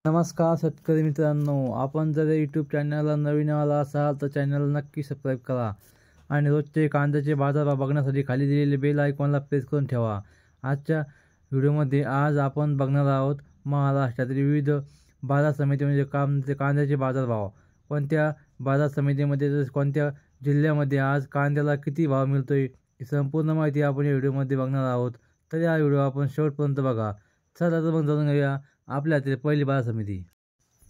नमस्कार शेतकरी मित्रांनो, आपण जर यूट्यूब चॅनलला नवीन आला असाल तर चॅनलला नक्की सबस्क्राईब करा आणि रोजचे कांद्याचे बाजारभाव बघण्यासाठी खाली दिलेले बेल आयकॉनला प्रेस करून ठेवा। आजच्या व्हिडिओमध्ये आज आपण बघणार आहोत महाराष्ट्रातील विविध बाजार समितीमध्ये कांद्याचे बाजारभाव, कोणत्या बाजार समितीमध्ये कोणत्या जिल्ह्यामध्ये आज कांद्याला किती भाव मिळतोय ही संपूर्ण माहिती आपण या व्हिडिओमध्ये बघणार आहोत। तर या व्हिडिओ आपण शेवटपर्यंत बघा। चला तर मग जाणून घेऊया आपल्या पहिली बाजार समिती।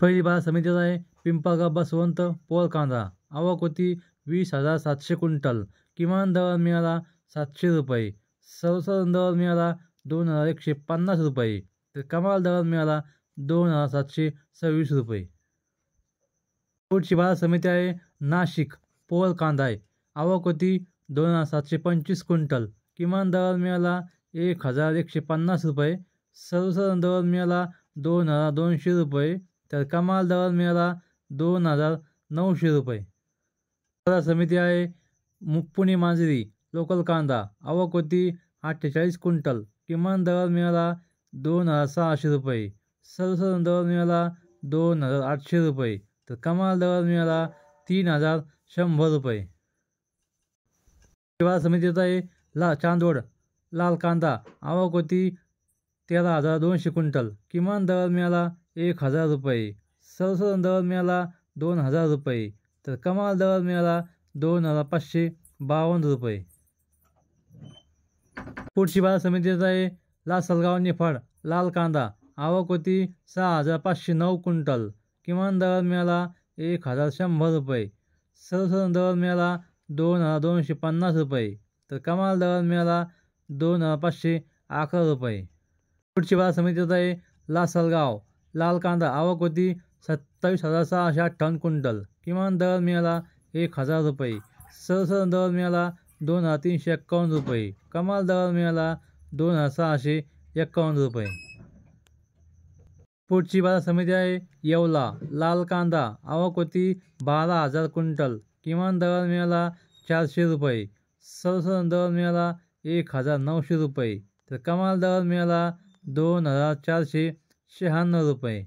पहिली बाजार समिती आहे पिंपळगाव बसवंत पोळ कांदा। आवक होती 20,700 क्विंटल। किमान दर मिळाला 700 रुपये। सर्वसाधारण दर मिळाला 2,150 रुपये। तर कमाल दर मिळाला 2,726 रुपये। पुढची बाजार समिती आहे नाशिक पोळ कांदा आहे। आवक होती 2,725 क्विंटल। किमान दर मिळाला 1,150 रुपये। सर्वसाधारण दर मिळाला 2,200 रुपये। तर कमाल दर मिळाला 2,900 रुपये। बाजार समिती आहे मुक्पुणी मांजरी लोकल कांदा। आवक होती 48 क्विंटल। किमान दर मिळाला 2,600 रुपये। सर्वसाधारण दर मिळाला 2,800 रुपये। तर कमाल दर मिळाला 3,100 रुपये। बाजार समितीत आहे चांदवड लाल कांदा। आवक होती 13,200 क्विंटल। किमान दर मिळाला 1,000 रुपये। सर्वसाधारण दर मिळाला 2,000 रुपये। तर कमाल दर मिळाला 2,552 रुपये। पुढची बाजार समितीत आहे लासलगाव निफाड लाल कांदा। आवक होती 6,509 क्विंटल। किमान दर मिळाला 1,100 रुपये। सर्वसाधारण दर मिळाला 2,250 रुपये। तर कमाल दर मिळाला 2,511 रुपये। पुढची बाजार समितीत आहे लासलगाव लाल कांदा। आवक होती 27,658 क्विंटल। किमान दर मिळाला 1,000 रुपये। सर्वसाधारण दर मिळाला 2,351 रुपये। कमाल दर मिळाला 2,651 रुपये। पुढची बाजार समिती आहे येवला लाल कांदा। आवक होती 12,000 क्विंटल। किमान दर मिळाला 400 रुपये। सर्वसाधारण दर मिळाला 1,900 रुपये। तर कमाल दर मिळाला 2,496 रुपये।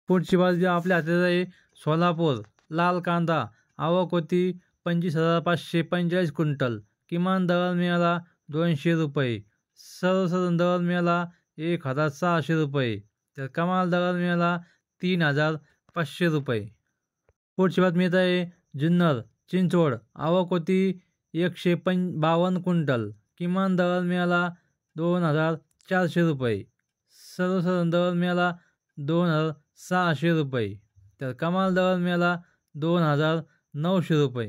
पुढची बाजू आपल्या हातात आहे सोलापूर लाल कांदा। आवक होती 25,545 क्विंटल। किमान दर मिळाला 200 रुपये। सर्वसाधारण दर मिळाला 1,600 रुपये। तर कमाल दर मिळाला 3,500 रुपये। पुढची बातमी येत आहे जुन्नर चिंचवड। आवक होती 152 क्विंटल। किमान दर मिळाला 2,400 रुपये। सर्वसाधारण दर मिळाला 2,600 रुपये। तर कमाल दर मिळाला 2,900 रुपये।